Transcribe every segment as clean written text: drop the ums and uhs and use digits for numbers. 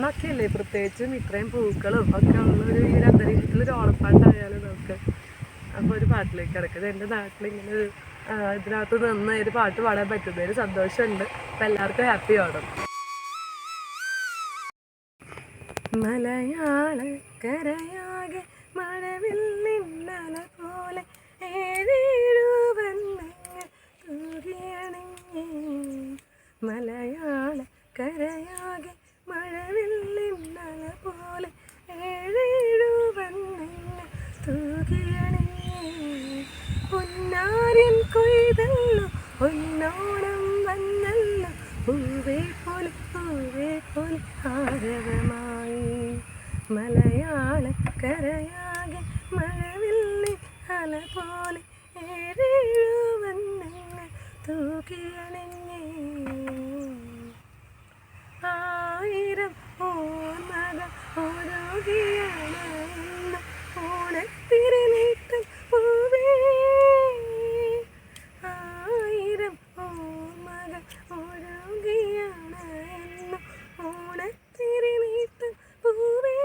ഓണമൊക്കെ അല്ലേ, പ്രത്യേകിച്ചും ഇത്രയും പൂക്കളും ഒക്കെ ഉള്ളൊരു ഈ ഒരു അന്തരീക്ഷത്തിലൊരു ഓണപ്പാട്ടായാലും നമുക്ക്. അപ്പോൾ ഒരു പാട്ടിലേക്ക് കിടക്കുന്നത് എൻ്റെ നാട്ടിലിങ്ങനെ ഇതിനകത്ത് നിന്ന് ഒരു പാട്ട് പാടാൻ പറ്റുന്നതിന് സന്തോഷമുണ്ട്. അപ്പം എല്ലാവർക്കും ഹാപ്പി ഓണം. മലയാളക്കരയാകെ മഴവില്ലിന്നല പോലെ ഏഴേഴുവന്നങ്ങൾ തൂകിയണിഞ്ഞേ. മലയാളക്കരയാകെ മഴവില്ലിന്നല പോലെ ഏഴേഴുവന്നങ്ങൾ തൂകിയണിഞ്ഞേ. പൊന്നാരിൻ കൊയ്തല്ലോ പൊന്നോണം വന്നല്ലോ പൂവേ പോലെ ആരവമായി. മലയാളക്കരയാകെ മഴവില്ലി അല പോലെ ഏഴേഴുവന്നങ്ങൾ തൂകിയണിഞ്ഞേ. ആയിരം ഓർമ്മകൾ ഓരോകിയാണ് ഓണത്തിരി നീട്ടം പൂവേ. ആയിരം ഓർമ്മകൾ ഓരോകിയാണ് ഓണത്തിരി നീട്ടം പൂവേ.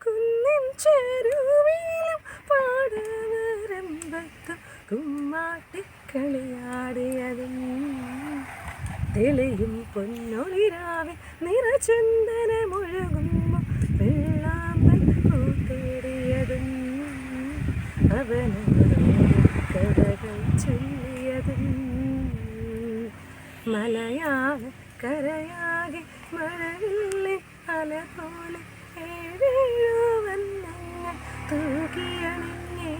കുന്നിൻ ചെരുവിലും പാടവരമ്പത്തും കുമ്മാട്ടിക്കളിയാടിയതും തെളിയും പൊന്നൊളിരാവിൽ നിറചന്ദനമൊഴുകുമ്പോൾ വെള്ളാമ്പൽ പൂത്തേടിയതും അവനവരോട് ചൊല്ലിയതും. മലയാളക്കരയാകെ മഴവില്ലി അല പോലെ ഏഴേഴുവന്നങ്ങൾ തൂകിയണിഞ്ഞേ.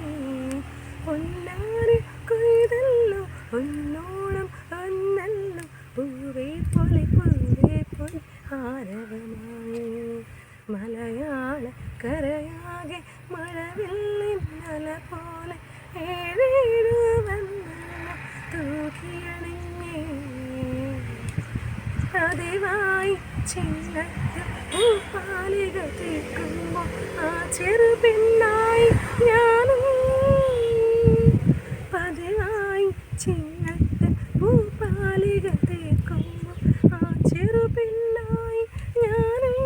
പൊന്നാരി കൊയ്തല്ലോ പൊന്നോണം വന്നല്ലോ പൂവേ പോലെ ആരവമായി. മലയാളക്കരയാകെ മഴവില്ലിന്നല പോലെ ഏഴേഴുവന്നങ്ങൾ തൂകിയണിഞ്ഞേ. പതിവായി ചിങ്ങത്തിൽ പൂപ്പാലിക തീർക്കുമ്പോൾ ആ ചെറുപിന്നായി ഞാനും. പതിവായി ചിങ്ങത്തിൽ പൂപ്പാലിക തീർക്കുമ്പോൾ ആ ചെറുപിന്നായി ഞാനും.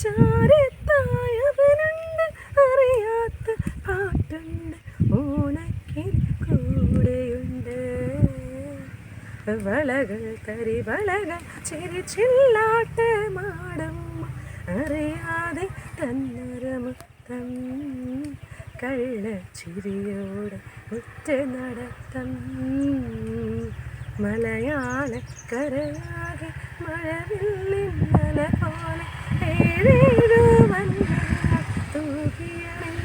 ചാരത്തായവനുണ്ട് അറിയാത്ത പാട്ടുണ്ട് ഓണക്കിൽ കൂടെയുണ്ട്. വളകൾ തരിവളകൾ ചിരിച്ചില്ലാട്ടമാടും അറിയാതെ തന്നൊരമുത്തം കള്ളച്ചിരിയോടെ ഒറ്റ നടത്തം. മലയാളക്കരയാകെ മഴവില്ലിന്നല പോലെ ഏഴേഴുവന്നങ്ങൾ തൂകിയണിഞ്ഞേ.